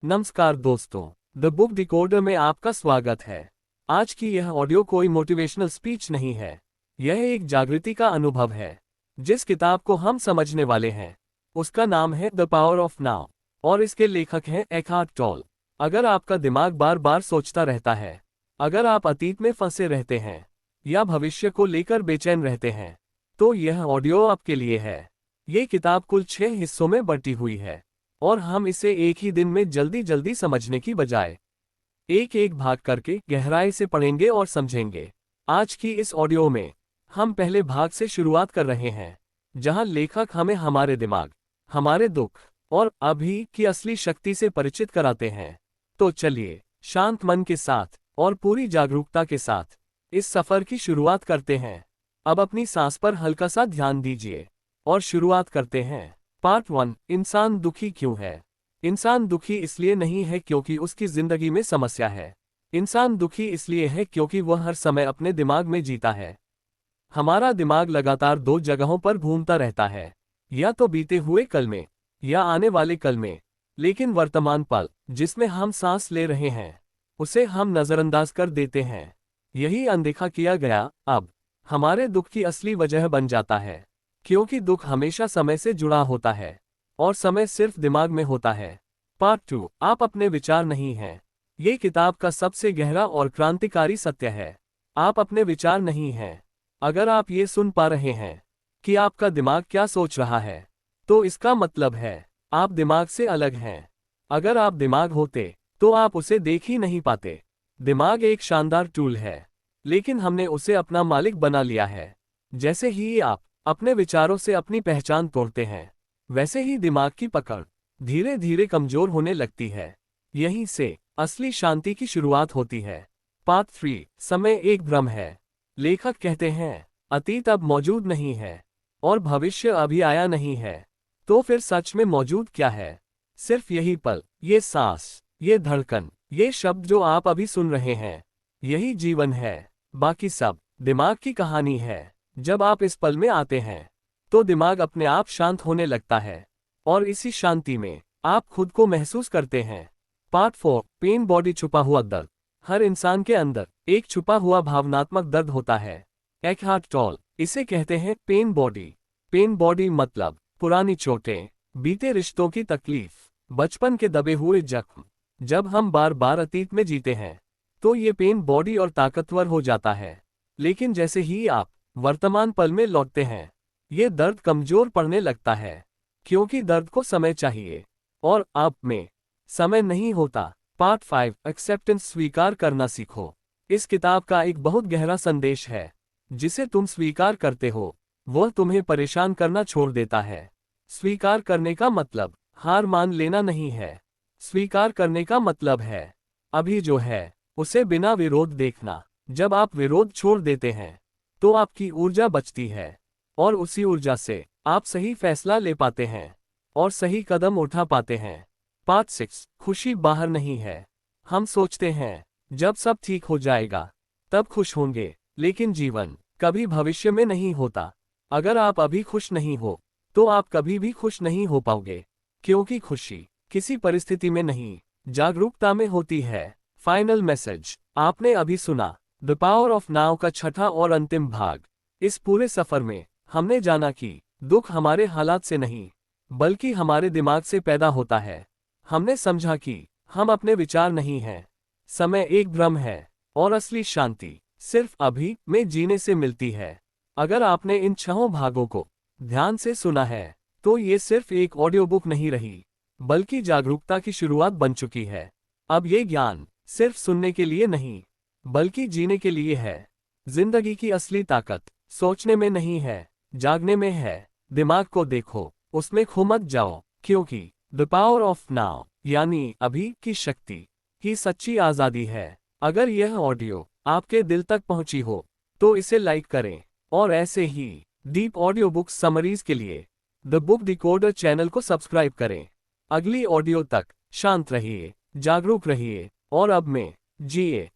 नमस्कार दोस्तों, the book decoder में आपका स्वागत है। आज की यह ऑडियो कोई मोटिवेशनल स्पीच नहीं है। यह एक जागृति का अनुभव है। जिस किताब को हम समझने वाले हैं उसका नाम है द पावर ऑफ नाउ और इसके लेखक हैं एकहार्ट टोल। अगर आपका दिमाग बार बार सोचता रहता है, अगर आप अतीत में फंसे रहते हैं या भविष्य को लेकर बेचैन रहते हैं, तो यह ऑडियो आपके लिए है। ये किताब कुल 6 हिस्सों में बंटी हुई है और हम इसे एक ही दिन में जल्दी जल्दी समझने की बजाय एक एक भाग करके गहराई से पढ़ेंगे और समझेंगे। आज की इस ऑडियो में हम पहले भाग से शुरुआत कर रहे हैं, जहां लेखक हमें हमारे दिमाग, हमारे दुख और अभी की असली शक्ति से परिचित कराते हैं। तो चलिए शांत मन के साथ और पूरी जागरूकता के साथ इस सफर की शुरुआत करते हैं। अब अपनी सांस पर हल्का सा ध्यान दीजिए और शुरुआत करते हैं। पार्ट 1, इंसान दुखी क्यों है? इंसान दुखी इसलिए नहीं है क्योंकि उसकी जिंदगी में समस्या है। इंसान दुखी इसलिए है क्योंकि वह हर समय अपने दिमाग में जीता है। हमारा दिमाग लगातार 2 जगहों पर घूमता रहता है, या तो बीते हुए कल में या आने वाले कल में। लेकिन वर्तमान पल जिसमें हम सांस ले रहे हैं, उसे हम नजरअंदाज कर देते हैं। यही अनदेखा किया गया अब हमारे दुख की असली वजह बन जाता है, क्योंकि दुख हमेशा समय से जुड़ा होता है और समय सिर्फ दिमाग में होता है। पार्ट 2, आप अपने विचार नहीं हैं। ये किताब का सबसे गहरा और क्रांतिकारी सत्य है। आप अपने विचार नहीं हैं। अगर आप ये सुन पा रहे हैं कि आपका दिमाग क्या सोच रहा है, तो इसका मतलब है आप दिमाग से अलग हैं। अगर आप दिमाग होते तो आप उसे देख ही नहीं पाते। दिमाग एक शानदार टूल है, लेकिन हमने उसे अपना मालिक बना लिया है। जैसे ही आप अपने विचारों से अपनी पहचान तोड़ते हैं, वैसे ही दिमाग की पकड़ धीरे धीरे कमजोर होने लगती है। यहीं से असली शांति की शुरुआत होती है। पार्ट 3, समय एक भ्रम है। लेखक कहते हैं अतीत अब मौजूद नहीं है और भविष्य अभी आया नहीं है। तो फिर सच में मौजूद क्या है? सिर्फ यही पल, ये सांस, ये धड़कन, ये शब्द जो आप अभी सुन रहे हैं, यही जीवन है। बाकी सब दिमाग की कहानी है। जब आप इस पल में आते हैं तो दिमाग अपने आप शांत होने लगता है और इसी शांति में आप खुद को महसूस करते हैं। पार्ट 4, पेन बॉडी, छुपा हुआ दर्द। हर इंसान के अंदर एक छुपा हुआ भावनात्मक दर्द होता है। एकहार्ट टोल इसे कहते हैं पेन बॉडी। पेन बॉडी मतलब पुरानी चोटें, बीते रिश्तों की तकलीफ, बचपन के दबे हुए जख्म। जब हम बार बार अतीत में जीते हैं तो ये पेन बॉडी और ताकतवर हो जाता है। लेकिन जैसे ही आप वर्तमान पल में लौटते हैं, ये दर्द कमजोर पड़ने लगता है, क्योंकि दर्द को समय चाहिए और आप में समय नहीं होता। पार्ट 5, एक्सेप्टेंस, स्वीकार करना सीखो। इस किताब का एक बहुत गहरा संदेश है। जिसे तुम स्वीकार करते हो वह तुम्हें परेशान करना छोड़ देता है। स्वीकार करने का मतलब हार मान लेना नहीं है। स्वीकार करने का मतलब है अभी जो है उसे बिना विरोध देखना। जब आप विरोध छोड़ देते हैं तो आपकी ऊर्जा बचती है और उसी ऊर्जा से आप सही फैसला ले पाते हैं और सही कदम उठा पाते हैं। पार्ट 6, खुशी बाहर नहीं है। हम सोचते हैं जब सब ठीक हो जाएगा तब खुश होंगे, लेकिन जीवन कभी भविष्य में नहीं होता। अगर आप अभी खुश नहीं हो तो आप कभी भी खुश नहीं हो पाओगे, क्योंकि खुशी किसी परिस्थिति में नहीं, जागरूकता में होती है। फाइनल मैसेज, आपने अभी सुना द पावर ऑफ नाउ का छठा और अंतिम भाग। इस पूरे सफर में हमने जाना कि दुख हमारे हालात से नहीं, बल्कि हमारे दिमाग से पैदा होता है। हमने समझा कि हम अपने विचार नहीं हैं, समय एक भ्रम है और असली शांति सिर्फ अभी में जीने से मिलती है। अगर आपने इन 6 भागों को ध्यान से सुना है तो ये सिर्फ एक ऑडियो बुक नहीं रही, बल्कि जागरूकता की शुरुआत बन चुकी है। अब ये ज्ञान सिर्फ सुनने के लिए नहीं, बल्कि जीने के लिए है। जिंदगी की असली ताकत सोचने में नहीं है, जागने में है। दिमाग को देखो, उसमें खो मत जाओ, क्योंकि द पावर ऑफ नाउ यानी अभी की शक्ति ही सच्ची आजादी है। अगर यह ऑडियो आपके दिल तक पहुंची हो तो इसे लाइक करें और ऐसे ही डीप ऑडियो बुक समरीज के लिए द बुक डिकोडर चैनल को सब्सक्राइब करें। अगली ऑडियो तक शांत रहिए, जागरूक रहिए और अब में जिए।